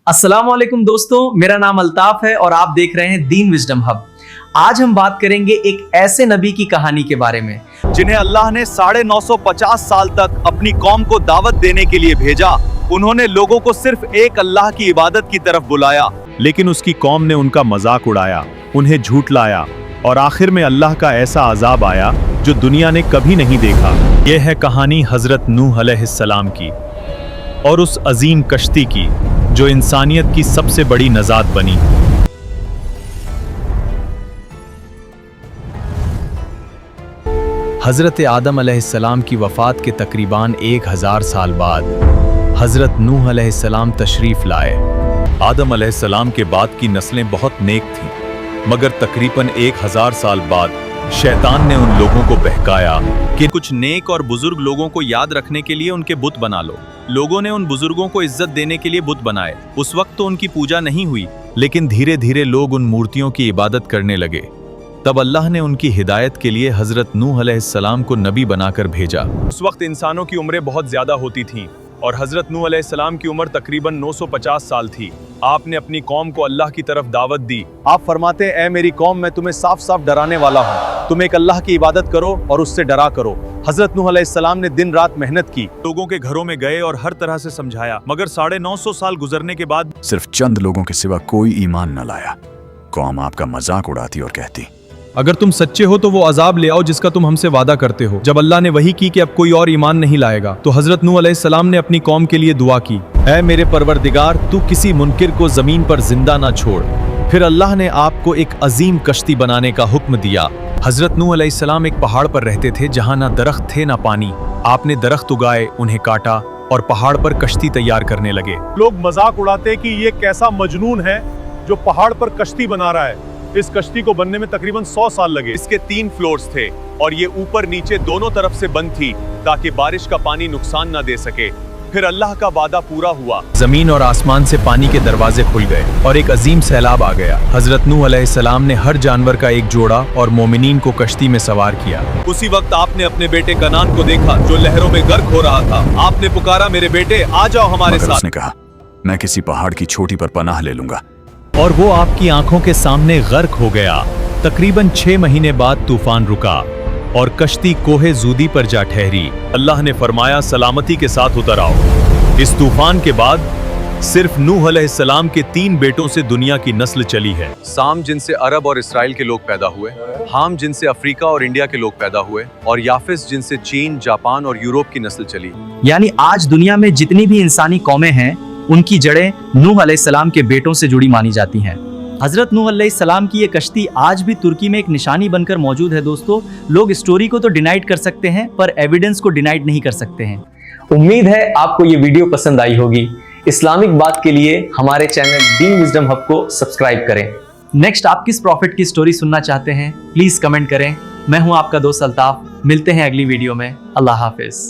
अस्सलाम वालेकुम दोस्तों, मेरा नाम अल्ताफ है और आप देख रहे हैं दीन विजडम हब। आज हम बात करेंगे एक ऐसे नबी की कहानी के बारे में जिन्हें अल्लाह ने 950 साल तक अपनी कौम को दावत देने के लिए भेजा। उन्होंने लोगों को सिर्फ एक अल्लाह की इबादत की तरफ बुलाया, लेकिन उसकी कौम ने उनका मजाक उड़ाया, उन्हें झूठलाया और आखिर में अल्लाह का ऐसा अजाब आया जो दुनिया ने कभी नहीं देखा। यह है कहानी हजरत नूह अलैहिस्सलाम की और उस अजीम कश्ती की जो इंसानियत की सबसे बड़ी नजात बनी। हजरत आदम अलैहिस्सलाम की वफात के तकरीबन 1000 साल बाद हजरत नूह अलैहिस्सलाम तशरीफ लाए। आदम अलैहिस्सलाम के बाद की नस्लें बहुत नेक थीं, मगर तकरीबन 1000 साल बाद शैतान ने उन लोगों को बहकाया कि कुछ नेक और बुजुर्ग लोगों को याद रखने के लिए उनके बुत बना लो। लोगों ने उन बुजुर्गों को इज्जत देने के लिए बुत बनाए। उस वक्त तो उनकी पूजा नहीं हुई, लेकिन धीरे धीरे लोग उन मूर्तियों की इबादत करने लगे। तब अल्लाह ने उनकी हिदायत के लिए हजरत नूह अलैहिस्सलाम को नबी बनाकर भेजा। उस वक्त इंसानों की उम्रें बहुत ज्यादा होती थीं और हजरत नूह अलैहिस्सलाम की उम्र तकरीबन 950 साल थी। आपने अपनी कौम को अल्लाह की तरफ दावत दी। आप फरमाते, ऐ मेरी कौम, मैं तुम्हें साफ साफ डराने वाला हूँ। तुम एक अल्लाह की इबादत करो और उससे डरा करो। हजरत नूह अलैहिस्सलाम ने दिन रात मेहनत की, लोगों के घरों में गए और हर तरह से समझाया, मगर 950 साल गुजरने के बाद सिर्फ चंद लोगों के सिवा कोई ईमान न लाया। कौम आपका मजाक उड़ाती और कहती, अगर तुम सच्चे हो तो वो अजाब ले आओ जिसका तुम हमसे वादा करते हो। जब अल्लाह ने वही की कि अब कोई और ईमान नहीं लाएगा, तो हजरत नूह अलैहिस्सलाम ने अपनी कौम के लिए दुआ की, ऐ मेरे परवरदिगार, तू किसी मुनकिर को जमीन पर जिंदा ना छोड़। फिर अल्लाह ने आपको एक अजीम कश्ती बनाने का हुक्म दिया। हजरत नूह अलैहिस्सलाम एक पहाड़ पर रहते थे जहाँ ना दरख्त थे ना पानी। आपने दरख्त उगाए, उन्हें काटा और पहाड़ पर कश्ती तैयार करने लगे। लोग मजाक उड़ाते कि ये कैसा मजनून है जो पहाड़ पर कश्ती बना रहा है। इस कश्ती को बनने में तकरीबन 100 साल लगे। इसके 3 फ्लोर्स थे और ये ऊपर नीचे दोनों तरफ से बंद थी ताकि बारिश का पानी नुकसान न दे सके। फिर अल्लाह का वादा पूरा हुआ। जमीन और आसमान से पानी के दरवाजे खुल गए और एक अजीम सैलाब आ गया। हजरत नूह अलैहिस्सलाम ने हर जानवर का एक जोड़ा और मोमिनीन को कश्ती में सवार किया। उसी वक्त आपने अपने बेटे कनान को देखा जो लहरों में गर्क हो रहा था। आपने पुकारा, मेरे बेटे आ जाओ हमारे साथ। उसने कहा, मैं किसी पहाड़ की चोटी पर पनाह ले लूंगा। और वो आपकी आंखों के सामने गर्क हो गया। तकरीबन 6 महीने बाद तूफान रुका और कश्ती कोहे जूदी पर जा ठहरी। अल्लाह ने फरमाया, सलामती के साथ उतर आओ। इस तूफान के बाद सिर्फ नूह अलैहिस्सलाम के 3 बेटों से दुनिया की नस्ल चली है। साम जिनसे अरब और इसराइल के लोग पैदा हुए, हाम जिनसे अफ्रीका और इंडिया के लोग पैदा हुए, और याफिस जिनसे चीन, जापान और यूरोप की नस्ल चली। यानी आज दुनिया में जितनी भी इंसानी कौमें हैं, उनकी जड़ें नूह अलैहिस्सलाम के बेटों से जुड़ी मानी जाती हैं। हजरत नूह अलैहिस्सलाम की ये कश्ती आज भी तुर्की में एक निशानी बनकर मौजूद है। दोस्तों, लोग स्टोरी को तो डिनाइट कर सकते हैं पर एविडेंस को डिनाइट नहीं कर सकते हैं। उम्मीद है आपको ये वीडियो पसंद आई होगी। इस्लामिक बात के लिए हमारे चैनल दीन विजडम हब को सब्सक्राइब करें। नेक्स्ट आप किस प्रॉफिट की स्टोरी सुनना चाहते हैं, प्लीज कमेंट करें। मैं हूं आपका दोस्त अल्ताफ। मिलते हैं अगली वीडियो में। अल्लाह हाफिज।